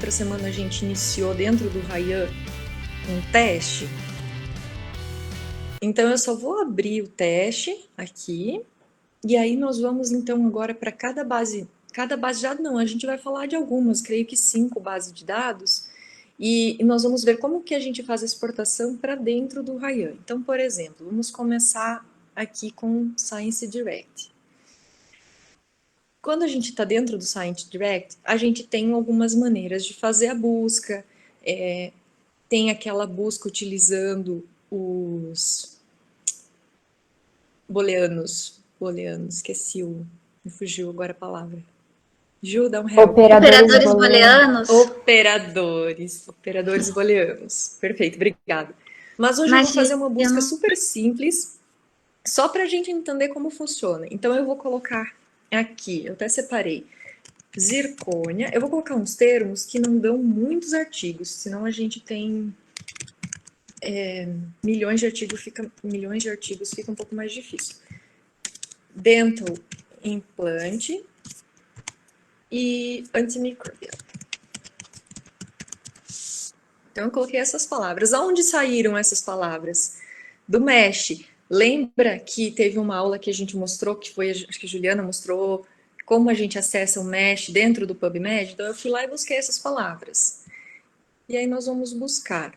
outra semana a gente iniciou dentro do Ryan um teste. Então eu só vou abrir o teste aqui, e aí nós vamos então agora para cada base de dados não, a gente vai falar de algumas, creio que 5 bases de dados, e nós vamos ver como que a gente faz a exportação para dentro do Ryan. Então, por exemplo, vamos começar aqui com Science Direct. Quando a gente está dentro do Science Direct, a gente tem algumas maneiras de fazer a busca, tem aquela busca utilizando os booleanos, esqueci me fugiu agora a palavra. Ju, dá um help. Operadores booleanos. Operadores booleanos. Perfeito, obrigada. Mas hoje eu vou fazer uma busca super simples, só para a gente entender como funciona. Então eu vou colocar aqui, eu até separei, zircônia. Eu vou colocar uns termos que não dão muitos artigos, senão a gente tem milhões de artigos, fica um pouco mais difícil. Dental implant e antimicrobial. Então eu coloquei essas palavras. Aonde saíram essas palavras? Do MESH. Lembra que teve uma aula que a gente mostrou, que foi, acho que a Juliana mostrou, como a gente acessa o MESH dentro do PubMed? Então eu fui lá e busquei essas palavras. E aí nós vamos buscar.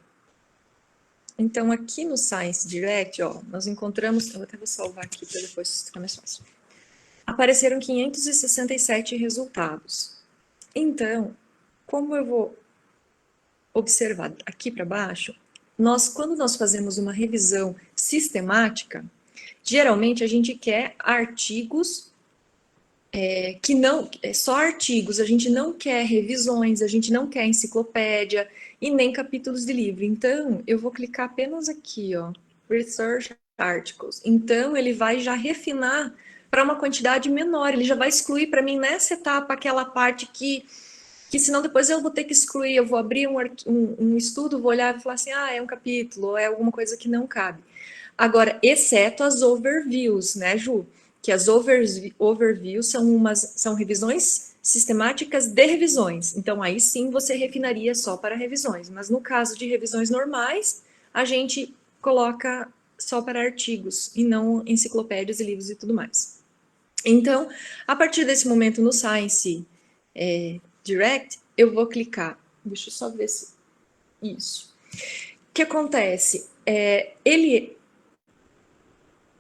Então aqui no Science Direct, ó, nós encontramos, eu até vou salvar aqui para depois ficar mais fácil. Apareceram 567 resultados. Então, como eu vou observar aqui para baixo, quando nós fazemos uma revisão sistemática, geralmente a gente quer artigos que não, só artigos, a gente não quer revisões, a gente não quer enciclopédia e nem capítulos de livro. Então, eu vou clicar apenas aqui, ó, Research Articles. Então, ele vai já refinar para uma quantidade menor, ele já vai excluir para mim nessa etapa aquela parte que senão depois eu vou ter que excluir, eu vou abrir um estudo, vou olhar e falar assim, é um capítulo, ou é alguma coisa que não cabe. Agora, exceto as overviews, né, Ju? Que as overviews são revisões sistemáticas de revisões. Então, aí sim você refinaria só para revisões. Mas no caso de revisões normais, a gente coloca só para artigos e não enciclopédias e livros e tudo mais. Então, a partir desse momento no Science Direct, eu vou clicar. Deixa eu só ver se... Isso. O que acontece? Ele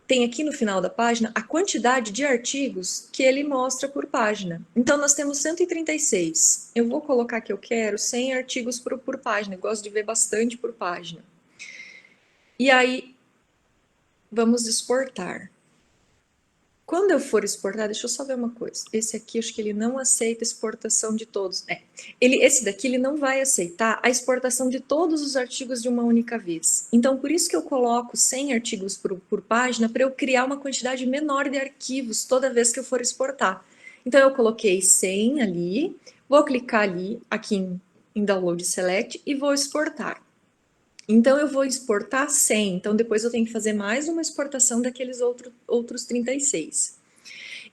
tem aqui no final da página a quantidade de artigos que ele mostra por página. Então, nós temos 136. Eu vou colocar que eu quero 100 artigos por página. Eu gosto de ver bastante por página. E aí, vamos exportar. Quando eu for exportar, deixa eu só ver uma coisa. Esse aqui, acho que ele não aceita exportação de todos. Esse daqui, ele não vai aceitar a exportação de todos os artigos de uma única vez. Então, por isso que eu coloco 100 artigos por página, para eu criar uma quantidade menor de arquivos toda vez que eu for exportar. Então, eu coloquei 100 ali, vou clicar ali, aqui em Download Select, e vou exportar. Então, eu vou exportar 100. Então, depois eu tenho que fazer mais uma exportação daqueles outros 36.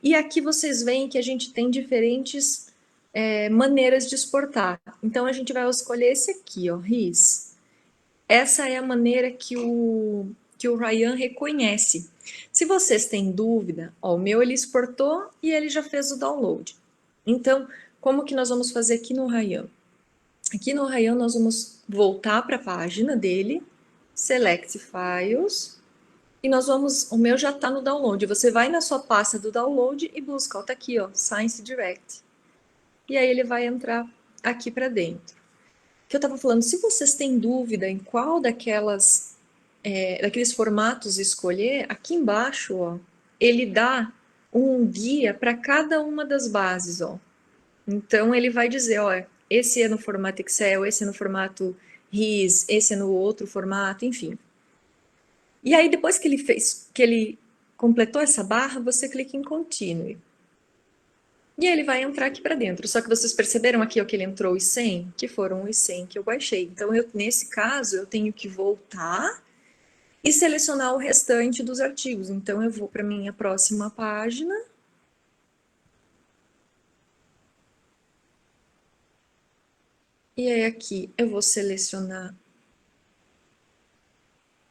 E aqui vocês veem que a gente tem diferentes maneiras de exportar. Então, a gente vai escolher esse aqui, ó, RIS. Essa é a maneira que o Ryan reconhece. Se vocês têm dúvida, ó, o meu ele exportou e ele já fez o download. Então, como que nós vamos fazer aqui no Ryan? Aqui no Ryan nós vamos voltar para a página dele, Select Files, e nós vamos, o meu já está no download, você vai na sua pasta do download e busca, ó, tá aqui, ó, Science Direct. E aí ele vai entrar aqui para dentro. O que eu estava falando, se vocês têm dúvida em qual daqueles formatos escolher, aqui embaixo, ó, ele dá um guia para cada uma das bases, ó. Então, ele vai dizer, ó, esse é no formato Excel, esse é no formato RIS, esse é no outro formato, enfim. E aí, depois que ele completou essa barra, você clica em Continue. E aí ele vai entrar aqui para dentro. Só que vocês perceberam aqui ó, que ele entrou os 100? Que foram os 100 que eu baixei. Então, nesse caso, eu tenho que voltar e selecionar o restante dos artigos. Então, eu vou para a minha próxima página. E aí aqui eu vou selecionar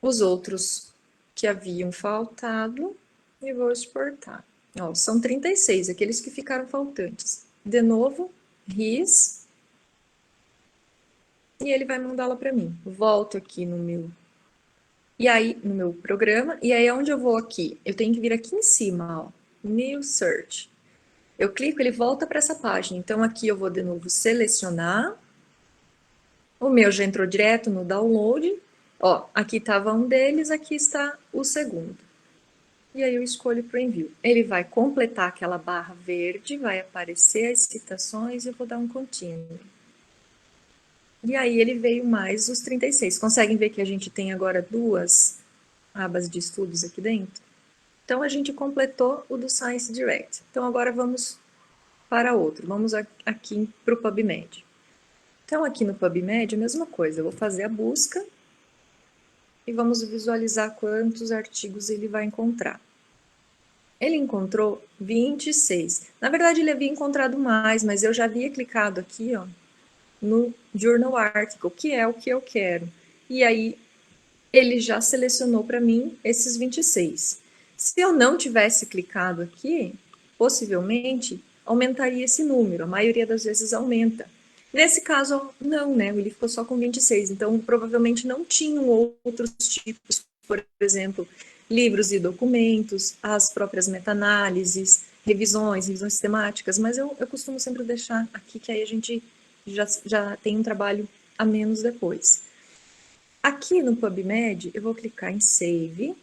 os outros que haviam faltado e vou exportar. Ó, são 36, aqueles que ficaram faltantes. De novo, RIS, e ele vai mandá-la para mim. Volto aqui no meu, e aí no meu programa, e aí onde eu vou aqui? Eu tenho que vir aqui em cima, ó, New Search. Eu clico, ele volta para essa página. Então aqui eu vou de novo selecionar. O meu já entrou direto no download. Ó, aqui estava um deles, aqui está o segundo. E aí eu escolho para o envio. Ele vai completar aquela barra verde, vai aparecer as citações e eu vou dar um continue. E aí ele veio mais os 36. Conseguem ver que a gente tem agora duas abas de estudos aqui dentro? Então a gente completou o do Science Direct. Então agora vamos para outro. Vamos aqui para o PubMed. Então aqui no PubMed a mesma coisa. Eu vou fazer a busca e vamos visualizar quantos artigos ele vai encontrar. Ele encontrou 26. Na verdade, ele havia encontrado mais, mas eu já havia clicado aqui, ó, no Journal Article, que é o que eu quero. E aí, ele já selecionou para mim esses 26. Se eu não tivesse clicado aqui, possivelmente aumentaria esse número. A maioria das vezes aumenta. Nesse caso, não, né? Ele ficou só com 26. Então, provavelmente não tinham outros tipos, por exemplo, livros e documentos, as próprias meta-análises, revisões sistemáticas, mas eu costumo sempre deixar aqui, que aí a gente já tem um trabalho a menos depois. Aqui no PubMed, eu vou clicar em Save,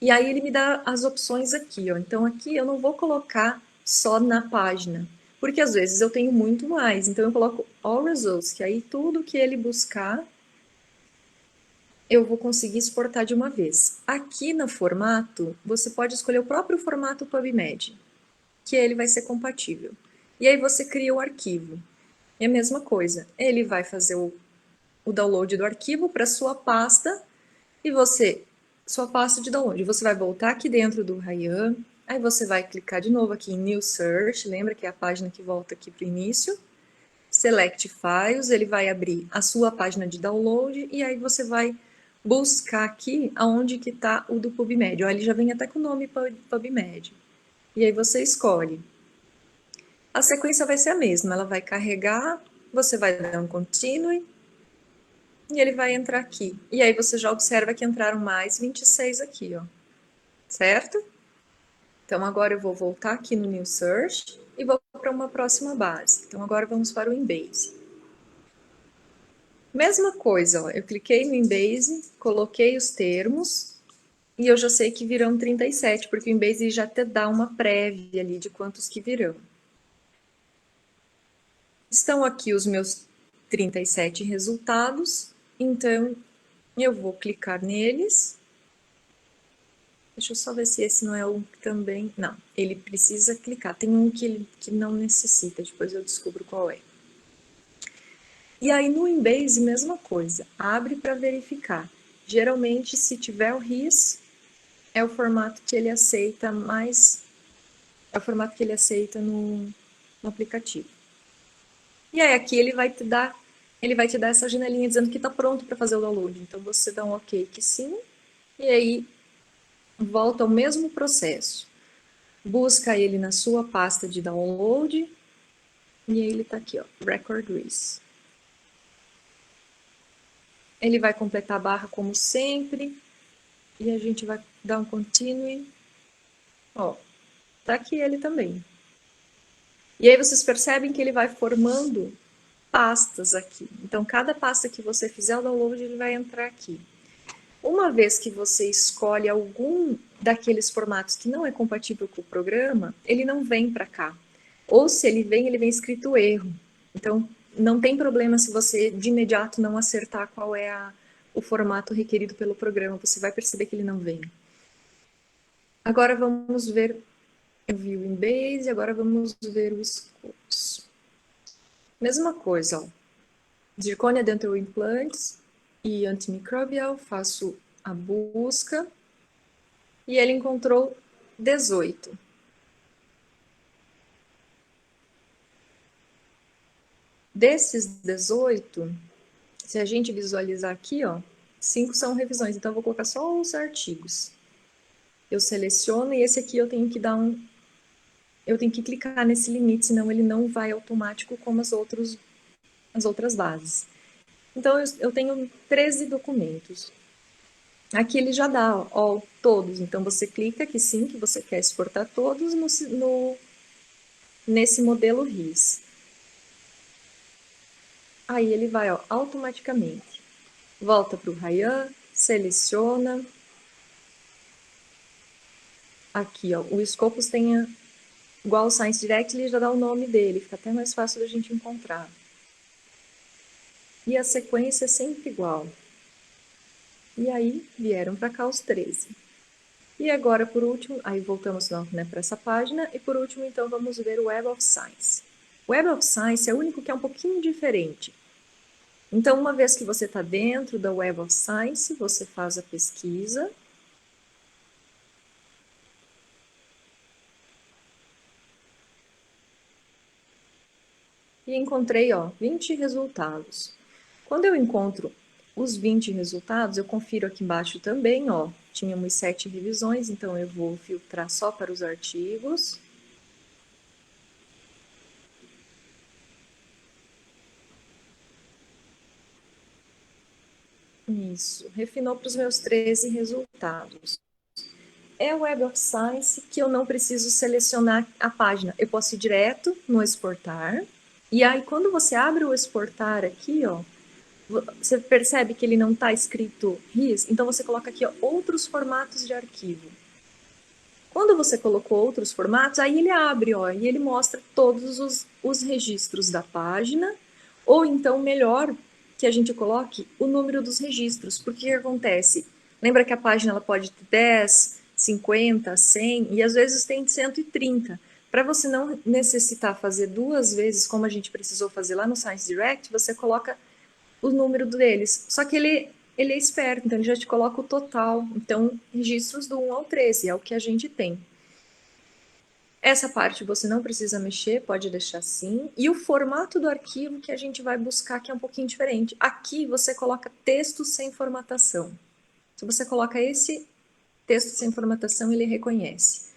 e aí ele me dá as opções aqui, ó. Então aqui eu não vou colocar só na página, porque às vezes eu tenho muito mais, então eu coloco All Results, que aí tudo que ele buscar, eu vou conseguir exportar de uma vez. Aqui no formato, você pode escolher o próprio formato PubMed, que ele vai ser compatível. E aí você cria o arquivo. E a mesma coisa, ele vai fazer o download do arquivo para sua pasta, e você, sua pasta de download, você vai voltar aqui dentro do Ryan, aí você vai clicar de novo aqui em New Search, lembra que é a página que volta aqui para o início, Select Files, ele vai abrir a sua página de download, e aí você vai buscar aqui aonde que está o do PubMed. Ó, ele já vem até com o nome PubMed. E aí você escolhe. A sequência vai ser a mesma, ela vai carregar, você vai dar um continue, e ele vai entrar aqui. E aí você já observa que entraram mais 26 aqui, ó. Certo? Então agora eu vou voltar aqui no New Search e vou para uma próxima base. Então agora vamos para o Embase. Mesma coisa, ó, eu cliquei no Embase, coloquei os termos e eu já sei que virão 37, porque o Embase já te dá uma prévia ali de quantos que virão. Estão aqui os meus 37 resultados, então eu vou clicar neles. Deixa eu só ver se esse não é um que também... Não, ele precisa clicar. Tem um que não necessita, depois eu descubro qual é. E aí no Embase, mesma coisa. Abre para verificar. Geralmente, se tiver o RIS, é o formato que ele aceita mais... É o formato que ele aceita no aplicativo. E aí aqui ele vai te dar essa janelinha dizendo que está pronto para fazer o download. Então você dá um OK que sim, e aí volta ao mesmo processo. Busca ele na sua pasta de download, e aí ele está aqui, ó, Record RIS. Ele vai completar a barra como sempre, e a gente vai dar um continue. Ó, tá aqui ele também. E aí vocês percebem que ele vai formando pastas aqui. Então, cada pasta que você fizer o download, ele vai entrar aqui. Uma vez que você escolhe algum daqueles formatos que não é compatível com o programa, ele não vem para cá. Ou se ele vem escrito erro. Então, não tem problema se você de imediato não acertar qual é o formato requerido pelo programa. Você vai perceber que ele não vem. Agora vamos ver, eu vi o Embase, agora vamos ver o Scopes. Mesma coisa, ó. Zirconia Dental Implants e antimicrobial, faço a busca e ele encontrou 18. Desses 18, se a gente visualizar aqui, ó, 5 são revisões, então eu vou colocar só os artigos. Eu seleciono e esse aqui eu tenho que dar eu tenho que clicar nesse limite, senão ele não vai automático como as outras bases. Então, eu tenho 13 documentos. Aqui ele já dá, ó, todos. Então, você clica que sim, que você quer exportar todos nesse modelo RIS. Aí ele vai, ó, automaticamente. Volta para o Ryan, seleciona. Aqui, ó, o Scopus tem igual o Science Direct, ele já dá o nome dele, fica até mais fácil da gente encontrar. E a sequência é sempre igual. E aí, vieram para cá os 13. E agora, por último, aí voltamos né, para essa página, e por último, então, vamos ver o Web of Science. O Web of Science é o único que é um pouquinho diferente. Então, uma vez que você está dentro da Web of Science, você faz a pesquisa. E encontrei, ó, 20 resultados. Quando eu encontro os 20 resultados, eu confiro aqui embaixo também, ó, tínhamos 7 revisões, então eu vou filtrar só para os artigos. Isso, refinou para os meus 13 resultados. É o Web of Science que eu não preciso selecionar a página. Eu posso ir direto no exportar. E aí, quando você abre o exportar aqui, ó, você percebe que ele não está escrito RIS? Então, você coloca aqui, ó, outros formatos de arquivo. Quando você colocou outros formatos, aí ele abre, ó, e ele mostra todos os registros da página, ou então, melhor, que a gente coloque o número dos registros. Porque o que acontece? Lembra que a página ela pode ter 10, 50, 100 e às vezes tem 130. Para você não necessitar fazer duas vezes, como a gente precisou fazer lá no Science Direct, você coloca o número deles. Só que ele é esperto, então ele já te coloca o total. Então, registros do 1 ao 13 é o que a gente tem. Essa parte você não precisa mexer, pode deixar assim. E o formato do arquivo que a gente vai buscar que é um pouquinho diferente. Aqui você coloca texto sem formatação. Se você coloca esse texto sem formatação, ele reconhece.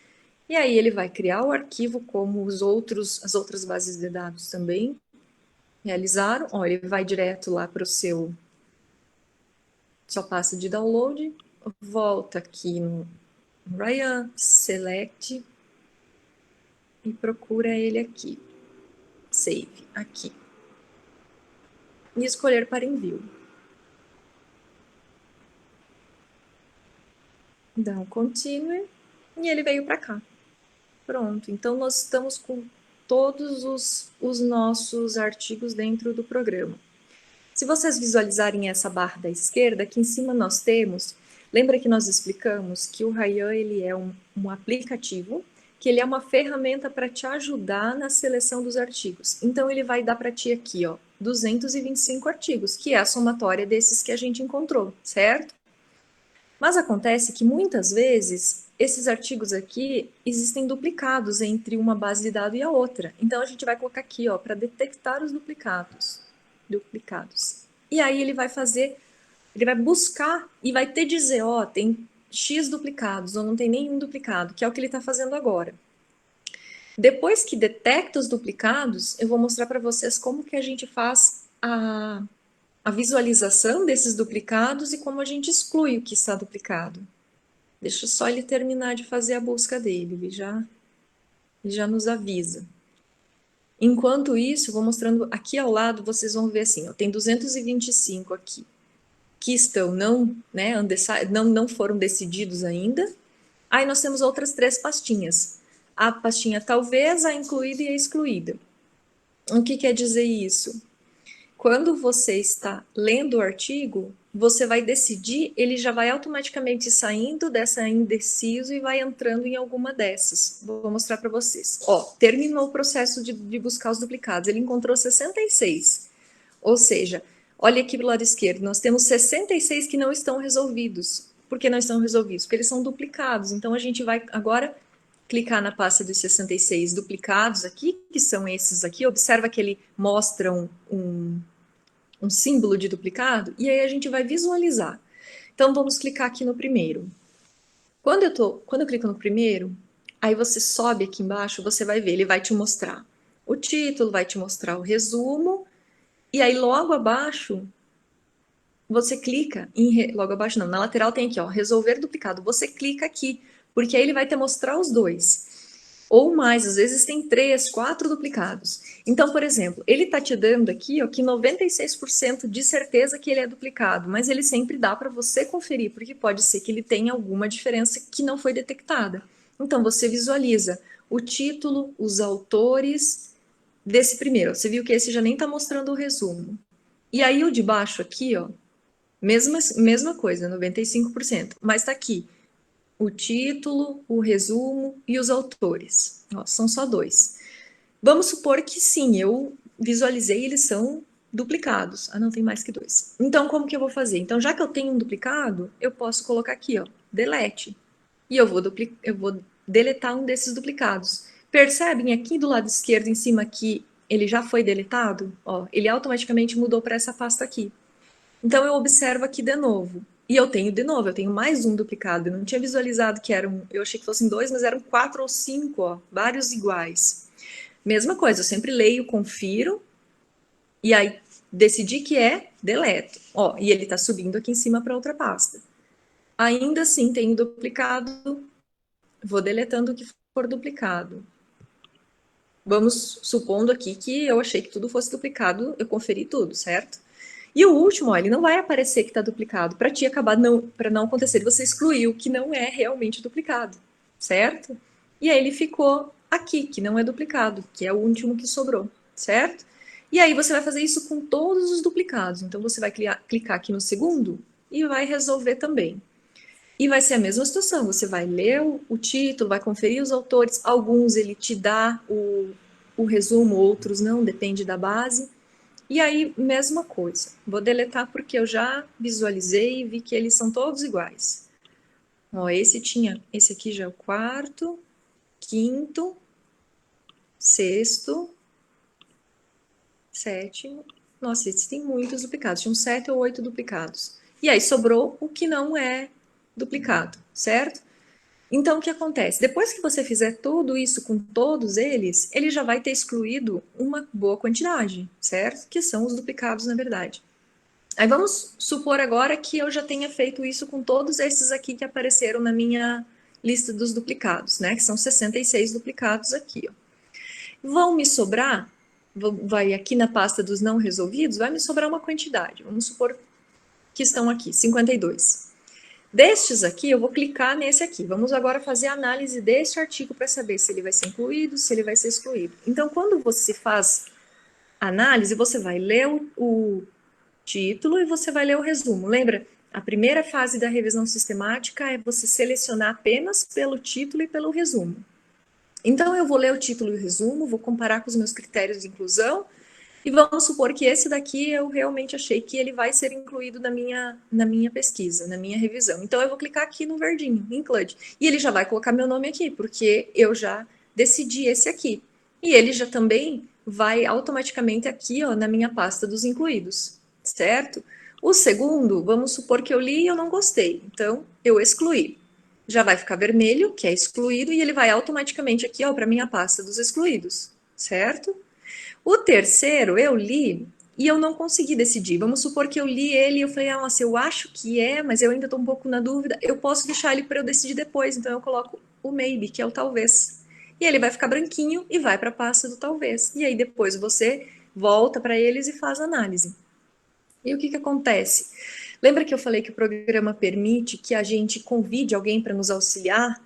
E aí ele vai criar o arquivo como as outras bases de dados também realizaram. Ó, ele vai direto lá para o seu... Só passa de download, volta aqui no Ryan, select e procura ele aqui. Save, aqui. E escolher para envio. Dá um continue e ele veio para cá. Pronto, então nós estamos com todos os nossos artigos dentro do programa. Se vocês visualizarem essa barra da esquerda, aqui em cima nós temos, lembra que nós explicamos que o Ryan ele é um aplicativo, que ele é uma ferramenta para te ajudar na seleção dos artigos. Então ele vai dar para ti aqui, ó, 225 artigos, que é a somatória desses que a gente encontrou, certo? Mas acontece que muitas vezes esses artigos aqui existem duplicados entre uma base de dados e a outra. Então a gente vai colocar aqui, ó, para detectar os duplicados. E aí ele vai fazer, ele vai buscar e vai te dizer, ó, tem X duplicados ou não tem nenhum duplicado, que é o que ele está fazendo agora. Depois que detecta os duplicados, eu vou mostrar para vocês como que a gente faz a visualização desses duplicados e como a gente exclui o que está duplicado. Deixa só ele terminar de fazer a busca dele, ele já nos avisa. Enquanto isso, vou mostrando aqui ao lado, vocês vão ver assim, ó, tem 225 aqui, que estão não foram decididos ainda. Aí nós temos outras 3 pastinhas. A pastinha talvez, a incluída e a excluída. O que quer dizer isso? Quando você está lendo o artigo, você vai decidir, ele já vai automaticamente saindo dessa indeciso e vai entrando em alguma dessas. Vou mostrar para vocês. Ó, terminou o processo de buscar os duplicados, ele encontrou 66. Ou seja, olha aqui do lado esquerdo, nós temos 66 que não estão resolvidos. Por que não estão resolvidos? Porque eles são duplicados. Então a gente vai agora clicar na pasta dos 66 duplicados aqui, que são esses aqui, observa que ele mostra um símbolo de duplicado, e aí a gente vai visualizar. Então, vamos clicar aqui no primeiro. Quando eu clico no primeiro, aí você sobe aqui embaixo, você vai ver, ele vai te mostrar o título, vai te mostrar o resumo, e aí logo abaixo, você clica logo abaixo não, na lateral tem aqui, ó, resolver duplicado. Você clica aqui, porque aí ele vai te mostrar os dois. Ou mais, às vezes tem 3, 4 duplicados. Então, por exemplo, ele está te dando aqui ó, que 96% de certeza que ele é duplicado, mas ele sempre dá para você conferir, porque pode ser que ele tenha alguma diferença que não foi detectada. Então, você visualiza o título, os autores desse primeiro. Você viu que esse já nem está mostrando o resumo. E aí o de baixo aqui, ó, mesma coisa, 95%, mas está aqui o título, o resumo e os autores. Ó, são só 2. Vamos supor que sim, eu visualizei, eles são duplicados. Ah, não, tem mais que 2. Então, como que eu vou fazer? Então, já que eu tenho um duplicado, eu posso colocar aqui, ó, delete. E eu vou deletar um desses duplicados. Percebem aqui do lado esquerdo em cima que ele já foi deletado? Ó, ele automaticamente mudou para essa pasta aqui. Então eu observo aqui de novo. E eu tenho de novo, eu tenho mais um duplicado. Eu não tinha visualizado que eram, eu achei que fossem 2, mas eram 4 ou 5, ó, vários iguais. Mesma coisa, eu sempre leio, confiro, e aí decidi que é, deleto. Ó, e ele está subindo aqui em cima para outra pasta. Ainda assim, tenho duplicado, vou deletando o que for duplicado. Vamos supondo aqui que eu achei que tudo fosse duplicado, eu conferi tudo, certo? E o último, ó, ele não vai aparecer que está duplicado, para te acabar para não acontecer, você excluiu que não é realmente duplicado, certo? E aí ele ficou aqui, que não é duplicado, que é o último que sobrou, certo? E aí você vai fazer isso com todos os duplicados. Então você vai clicar aqui no segundo e vai resolver também. E vai ser a mesma situação, você vai ler o título, vai conferir os autores, alguns ele te dá o resumo, outros não, depende da base. E aí, mesma coisa. Vou deletar porque eu já visualizei e vi que eles são todos iguais. Ó, esse aqui já é o quarto, quinto, sexto, sétimo. Nossa, esses tem muitos duplicados, tinham 7 ou 8 duplicados. E aí sobrou o que não é duplicado, certo? Então, o que acontece? Depois que você fizer tudo isso com todos eles, ele já vai ter excluído uma boa quantidade, certo? Que são os duplicados, na verdade. Aí vamos supor agora que eu já tenha feito isso com todos esses aqui que apareceram na minha lista dos duplicados, né? Que são 66 duplicados aqui, ó. Vão me sobrar, vai aqui na pasta dos não resolvidos, vai me sobrar uma quantidade. Vamos supor que estão aqui, 52. Destes aqui, eu vou clicar nesse aqui. Vamos agora fazer a análise deste artigo para saber se ele vai ser incluído, se ele vai ser excluído. Então, quando você faz análise, você vai ler o título e você vai ler o resumo. Lembra? A primeira fase da revisão sistemática é você selecionar apenas pelo título e pelo resumo. Então, eu vou ler o título e o resumo, vou comparar com os meus critérios de inclusão, e vamos supor que esse daqui eu realmente achei que ele vai ser incluído na minha pesquisa, na minha revisão. Então, eu vou clicar aqui no verdinho, include. E ele já vai colocar meu nome aqui, porque eu já decidi esse aqui. E ele já também vai automaticamente aqui, ó, na minha pasta dos incluídos, certo? O segundo, vamos supor que eu li e eu não gostei. Então, eu excluí. Já vai ficar vermelho, que é excluído, e ele vai automaticamente aqui, ó, para minha pasta dos excluídos, certo? O terceiro, eu li e eu não consegui decidir. Vamos supor que eu li ele e eu falei, ah, nossa, eu acho que é, mas eu ainda estou um pouco na dúvida. Eu posso deixar ele para eu decidir depois, então eu coloco o maybe, que é o talvez. E ele vai ficar branquinho e vai para a pasta do talvez. E aí depois você volta para eles e faz análise. E o que que acontece? Lembra que eu falei que o programa permite que a gente convide alguém para nos auxiliar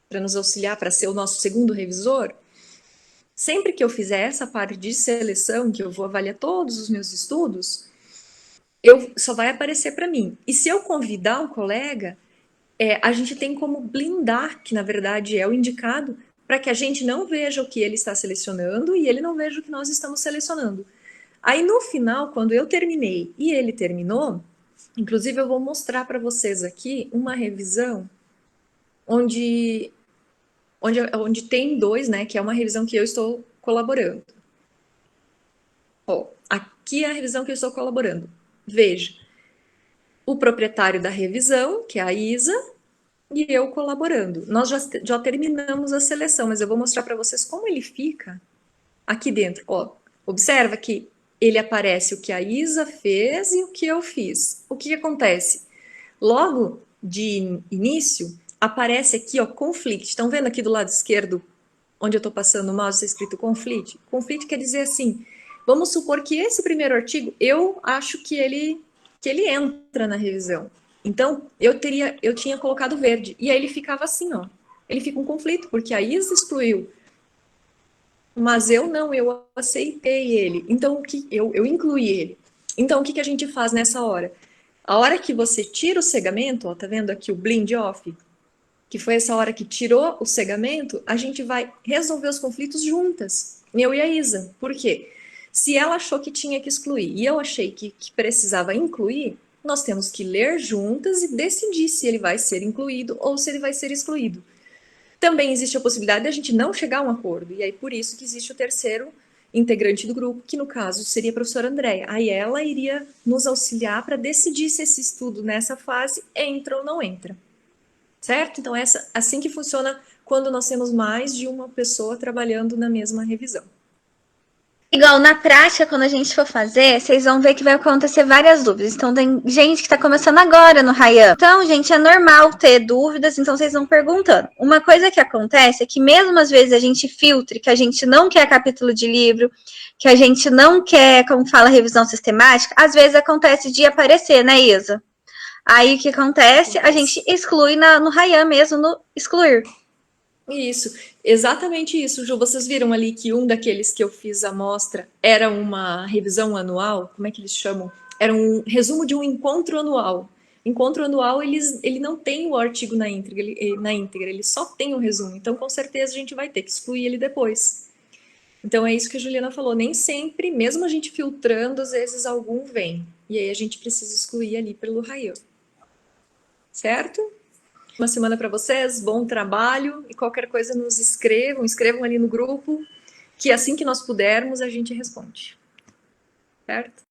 para ser o nosso segundo revisor? Sempre que eu fizer essa parte de seleção, que eu vou avaliar todos os meus estudos, só vai aparecer para mim. E se eu convidar um colega, a gente tem como blindar, que na verdade é o indicado, para que a gente não veja o que ele está selecionando e ele não veja o que nós estamos selecionando. Aí no final, quando eu terminei e ele terminou, inclusive eu vou mostrar para vocês aqui uma revisão onde onde tem 2, né, que é uma revisão que eu estou colaborando. Ó, aqui é a revisão que eu estou colaborando. Veja, o proprietário da revisão, que é a Isa, e eu colaborando. Nós já terminamos a seleção, mas eu vou mostrar para vocês como ele fica aqui dentro. Ó, observa que ele aparece o que a Isa fez e o que eu fiz. O que acontece? Logo de início, aparece aqui, ó, conflito. Estão vendo aqui do lado esquerdo, onde eu estou passando o mouse, está escrito conflito? Conflito quer dizer assim, vamos supor que esse primeiro artigo, eu acho que ele entra na revisão. Então, eu tinha colocado verde. E aí ele ficava assim, ó. Ele fica um conflito, porque a Isa excluiu. Mas eu não, eu aceitei ele. Então, eu incluí ele. Então, o que a gente faz nessa hora? A hora que você tira o cegamento, ó, tá vendo aqui o blind off? Que foi essa hora que tirou o cegamento, a gente vai resolver os conflitos juntas, eu e a Isa. Por quê? Se ela achou que tinha que excluir e eu achei que precisava incluir, nós temos que ler juntas e decidir se ele vai ser incluído ou se ele vai ser excluído. Também existe a possibilidade de a gente não chegar a um acordo, e aí por isso que existe o terceiro integrante do grupo, que no caso seria a professora Andréia. Aí ela iria nos auxiliar para decidir se esse estudo nessa fase entra ou não entra. Certo? Então, assim que funciona quando nós temos mais de uma pessoa trabalhando na mesma revisão. Igual na prática, quando a gente for fazer, vocês vão ver que vai acontecer várias dúvidas. Então, tem gente que está começando agora no Ryan. Então, gente, é normal ter dúvidas, então vocês vão perguntando. Uma coisa que acontece é que mesmo às vezes a gente filtre, que a gente não quer capítulo de livro, que a gente não quer, como fala, revisão sistemática, às vezes acontece de aparecer, né, Isa? Aí o que acontece? A gente exclui no Ryan mesmo, no excluir. Isso, exatamente isso, Ju. Vocês viram ali que um daqueles que eu fiz a amostra era uma revisão anual? Como é que eles chamam? Era um resumo de um encontro anual. Encontro anual, ele não tem o artigo na íntegra, ele só tem o resumo. Então, com certeza, a gente vai ter que excluir ele depois. Então, é isso que a Juliana falou. Nem sempre, mesmo a gente filtrando, às vezes algum vem. E aí a gente precisa excluir ali pelo raio. Certo? Uma semana para vocês, bom trabalho e qualquer coisa nos escrevam ali no grupo, que assim que nós pudermos a gente responde. Certo?